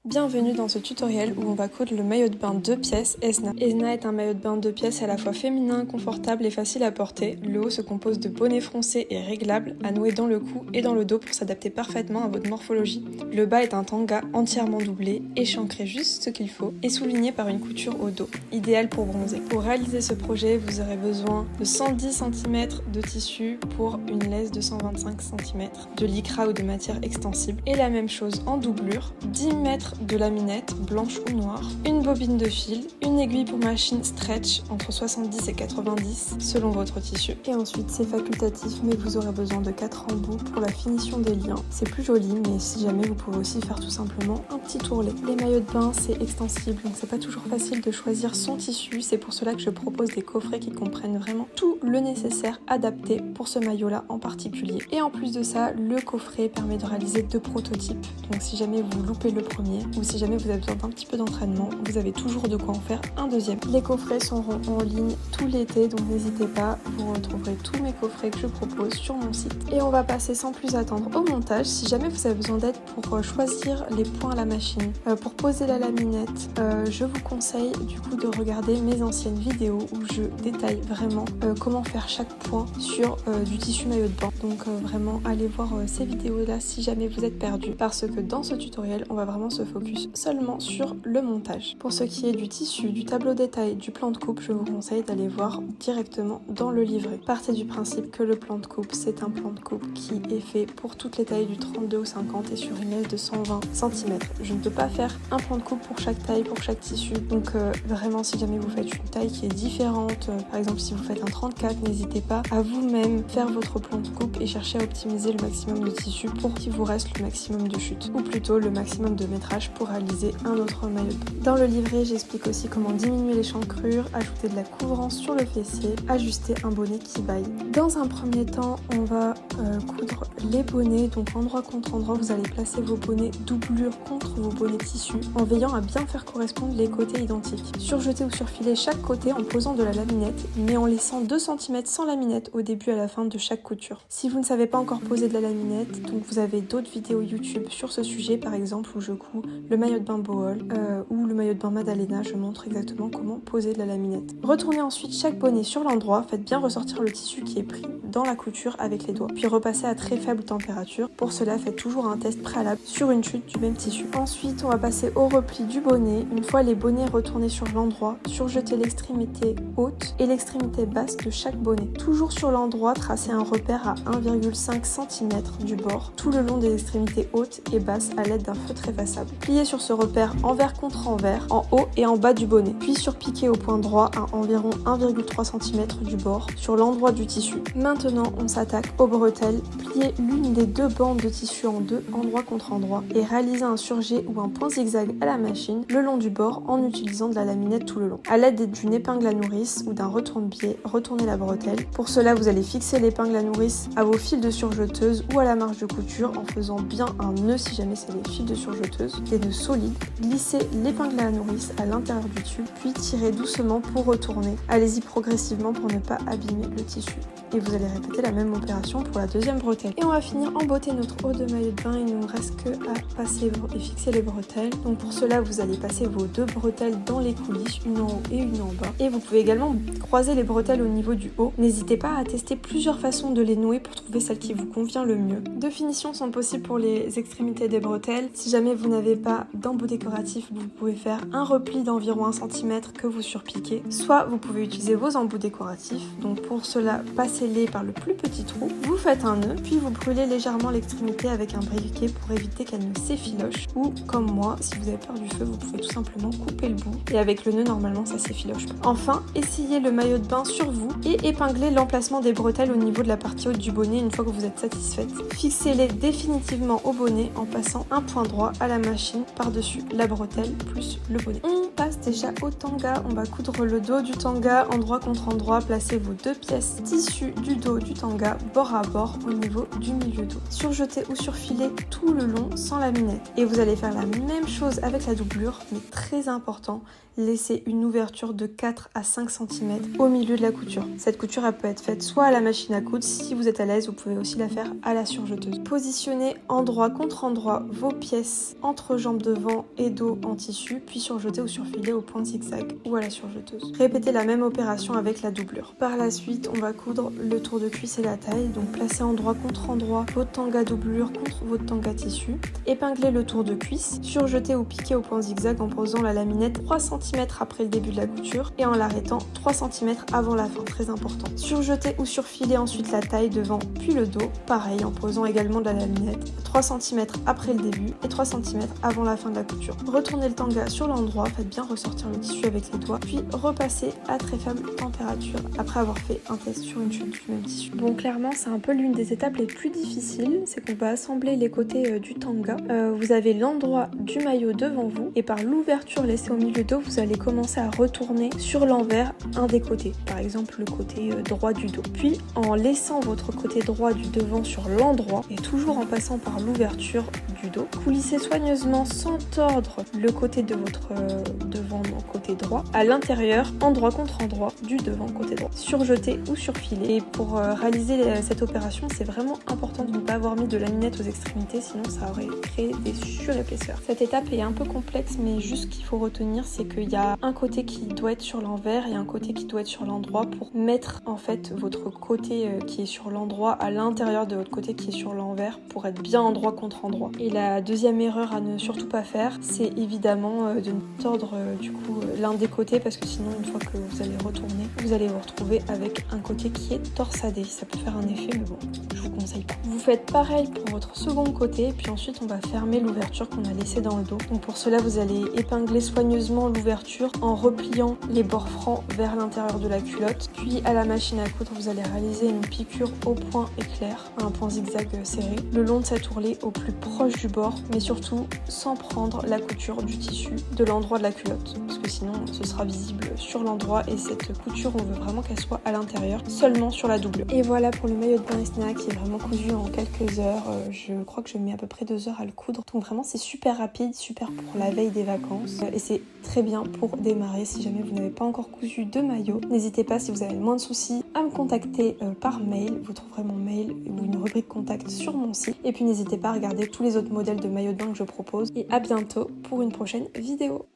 Bienvenue dans ce tutoriel où on va coudre le maillot de bain 2 pièces Esna. Esna est un maillot de bain 2 pièces à la fois féminin, confortable et facile à porter. Le haut se compose de bonnets froncés et réglables à nouer dans le cou et dans le dos pour s'adapter parfaitement à votre morphologie. Le bas est un tanga entièrement doublé, échancré juste ce qu'il faut et souligné par une couture au dos, idéal pour bronzer. Pour réaliser ce projet, vous aurez besoin de 110 cm de tissu pour une laisse de 125 cm, de lycra ou de matière extensible et la même chose en doublure, 10 mètres de laminette blanche ou noire, une bobine de fil, une aiguille pour machine stretch entre 70 et 90 selon votre tissu. Et ensuite c'est facultatif mais vous aurez besoin de 4 embouts pour la finition des liens. C'est plus joli mais si jamais vous pouvez aussi faire tout simplement un petit tourlet. Les maillots de bain c'est extensible donc c'est pas toujours facile de choisir son tissu, c'est pour cela que je propose des coffrets qui comprennent vraiment tout le nécessaire adapté pour ce maillot là en particulier. Et en plus de ça, le coffret permet de réaliser 2 prototypes. Donc si jamais vous loupez le premier ou si jamais vous avez besoin d'un petit peu d'entraînement, vous avez toujours de quoi en faire un deuxième. Les coffrets seront en ligne tout l'été, donc n'hésitez pas, vous retrouverez tous mes coffrets que je propose sur mon site. Et on va passer sans plus attendre au montage. Si jamais vous avez besoin d'aide pour choisir les points à la machine, pour poser la laminette, je vous conseille du coup de regarder mes anciennes vidéos où je détaille vraiment comment faire chaque point sur du tissu maillot de bain. Donc vraiment allez voir ces vidéos là si jamais vous êtes perdu, parce que dans ce tutoriel on va vraiment se focus seulement sur le montage. Pour ce qui est du tissu, du tableau détail, du plan de coupe, je vous conseille d'aller voir directement dans le livret. Partez du principe que le plan de coupe c'est un plan de coupe qui est fait pour toutes les tailles du 32 au 50 et sur une laisse de 120 cm. Je ne peux pas faire un plan de coupe pour chaque taille, pour chaque tissu, donc vraiment si jamais vous faites une taille qui est différente, par exemple si vous faites un 34, n'hésitez pas à vous-même faire votre plan de coupe et chercher à optimiser le maximum de tissu pour qu'il vous reste le maximum de chute, ou plutôt le maximum de métrage pour réaliser un autre maillot de bain. Dans le livret, j'explique aussi comment diminuer l'échancrure, ajouter de la couvrance sur le fessier, ajuster un bonnet qui baille. Dans un premier temps, on va coudre les bonnets, donc endroit contre endroit, vous allez placer vos bonnets doublure contre vos bonnets tissu en veillant à bien faire correspondre les côtés identiques. Surjeter ou surfiler chaque côté en posant de la laminette, mais en laissant 2 cm sans laminette au début et à la fin de chaque couture. Si vous ne savez pas encore poser de la laminette, donc vous avez d'autres vidéos YouTube sur ce sujet, par exemple où je couds le maillot de bain Bohol ou le maillot de bain Madalena, je montre exactement comment poser de la laminette. Retournez ensuite chaque bonnet sur l'endroit, faites bien ressortir le tissu qui est pris dans la couture avec les doigts, puis repassez à très faible température. Pour cela, faites toujours un test préalable sur une chute du même tissu. Ensuite, on va passer au repli du bonnet. Une fois les bonnets retournés sur l'endroit, surjetez l'extrémité haute et l'extrémité basse de chaque bonnet. Toujours sur l'endroit, tracez un repère à 1,5 cm du bord, tout le long des extrémités hautes et basses à l'aide d'un feutre effaçable. Pliez sur ce repère envers contre envers, en haut et en bas du bonnet, puis surpiquez au point droit à environ 1,3 cm du bord sur l'endroit du tissu. Maintenant, on s'attaque aux bretelles. Pliez l'une des 2 bandes de tissu en deux, endroit contre endroit, et réalisez un surjet ou un point zigzag à la machine le long du bord en utilisant de la laminette tout le long. À l'aide d'une épingle à nourrice ou d'un retourne-pied, retournez la bretelle. Pour cela, vous allez fixer l'épingle à nourrice à vos fils de surjeteuse ou à la marge de couture en faisant bien un nœud si jamais c'est des fils de surjeteuse, des nœuds solides. Glissez l'épingle à la nourrice à l'intérieur du tube, puis tirez doucement pour retourner. Allez-y progressivement pour ne pas abîmer le tissu. Et vous allez répéter la même opération pour la deuxième bretelle. Et on va finir en beauté notre haut de maillot de bain. Il ne nous reste que à passer et fixer les bretelles. Donc pour cela, vous allez passer vos 2 bretelles dans les coulisses, une en haut et une en bas. Et vous pouvez également croiser les bretelles au niveau du haut. N'hésitez pas à tester plusieurs façons de les nouer pour trouver celle qui vous convient le mieux. 2 finitions sont possibles pour les extrémités des bretelles. Si jamais vous n'avez pas d'embout décoratif, vous pouvez faire un repli d'environ 1 cm que vous surpiquez. Soit vous pouvez utiliser vos embouts décoratifs. Donc pour cela, passez-les par le plus petit trou. Vous faites un nœud, puis vous brûlez légèrement l'extrémité avec un briquet pour éviter qu'elle ne s'effiloche. Ou comme moi, si vous avez peur du feu, vous pouvez tout simplement couper le bout. Et avec le nœud, normalement, ça s'effiloche pas. Enfin, essayez le maillot de bain sur vous et épinglez l'emplacement des bretelles au niveau de la partie haute du bonnet une fois que vous êtes satisfaite. Fixez-les définitivement au bonnet en passant un point droit à la machine par-dessus la bretelle plus le bonnet. On passe déjà au tanga. On va coudre le dos du tanga endroit contre endroit. Placez vos 2 pièces tissu du dos du tanga bord à bord au niveau du milieu dos. Surjetez ou surfilez tout le long sans la minette. Et vous allez faire la même chose avec la doublure, mais très important, laissez une ouverture de 4 à 5 cm au milieu de la couture. Cette couture elle peut être faite soit à la machine à coudre, si vous êtes à l'aise, vous pouvez aussi la faire à la surjeteuse. Positionnez endroit contre endroit vos pièces entre jambes devant et dos en tissu, puis surjetez ou surfilez au point zigzag ou à la surjeteuse. Répétez la même opération avec la doublure. Par la suite, on va coudre le tour de cuisse et la taille, donc placez endroit contre endroit votre tanga doublure contre votre tanga tissu. Épinglez le tour de cuisse, surjetez ou piquez au point zigzag en posant la laminette 3 cm après le début de la couture et en l'arrêtant 3 cm avant la fin, très important. Surjetez ou surfilez ensuite la taille devant puis le dos, pareil en posant également de la laminette 3 cm après le début et 3 cm avant la fin de la couture. Retournez le tanga sur l'endroit, faites bien ressortir le tissu avec les doigts, puis repassez à très faible température après avoir fait un test sur une chute du même tissu. Bon, clairement c'est un peu l'une des étapes les plus difficiles, c'est qu'on va assembler les côtés du tanga. Vous avez l'endroit du maillot devant vous et par l'ouverture laissée au milieu dos, vous allez commencer à retourner sur l'envers un des côtés, par exemple le côté droit du dos. Puis en laissant votre côté droit du devant sur l'endroit et toujours en passant par l'ouverture du dos, coulissez soigneusement sans tordre le côté de votre devant côté droit à l'intérieur, endroit contre endroit du devant côté droit. Surjetez ou surfilez. Et pour réaliser cette opération, c'est vraiment important de ne pas avoir mis de laminette aux extrémités, sinon ça aurait créé des surépaisseurs. Cette étape est un peu complexe, mais juste ce qu'il faut retenir, c'est qu'il y a un côté qui doit être sur l'envers et un côté qui doit être sur l'endroit pour mettre en fait votre côté qui est sur l'endroit à l'intérieur de votre côté qui est sur l'envers pour être bien endroit contre endroit. Et la deuxième erreur à ne surtout pas faire, c'est évidemment de ne tordre du coup l'un des côtés, parce que sinon une fois que vous allez retourner, vous allez vous retrouver avec un côté qui est torsadé. Ça peut faire un effet, mais bon, je vous conseille pas. Vous faites pareil pour votre second côté, puis ensuite on va fermer l'ouverture qu'on a laissée dans le dos. Donc pour cela, vous allez épingler soigneusement l'ouverture en repliant les bords francs vers l'intérieur de la culotte. Puis à la machine à coudre, vous allez réaliser une piqûre au point éclair, un point zigzag serré, le long de cet ourlet au plus proche du bord, mais surtout sans prendre la couture du tissu de l'endroit de la culotte, parce que sinon ce sera visible sur l'endroit et cette couture, on veut vraiment qu'elle soit à l'intérieur, seulement sur la doublure. Et voilà pour le maillot de bain Esna qui est vraiment cousu en quelques heures. Je crois que je mets à peu près 2 heures à le coudre, donc vraiment c'est super rapide, super pour la veille des vacances et c'est très bien pour démarrer. Si jamais vous n'avez pas encore cousu de maillot, n'hésitez pas, si vous avez le moins de soucis, à me contacter par mail. Vous trouverez mon mail ou une rubrique contact sur mon site, et puis n'hésitez pas à regarder tous les autres modèles de maillot de bain que je propose, et à bientôt pour une prochaine vidéo.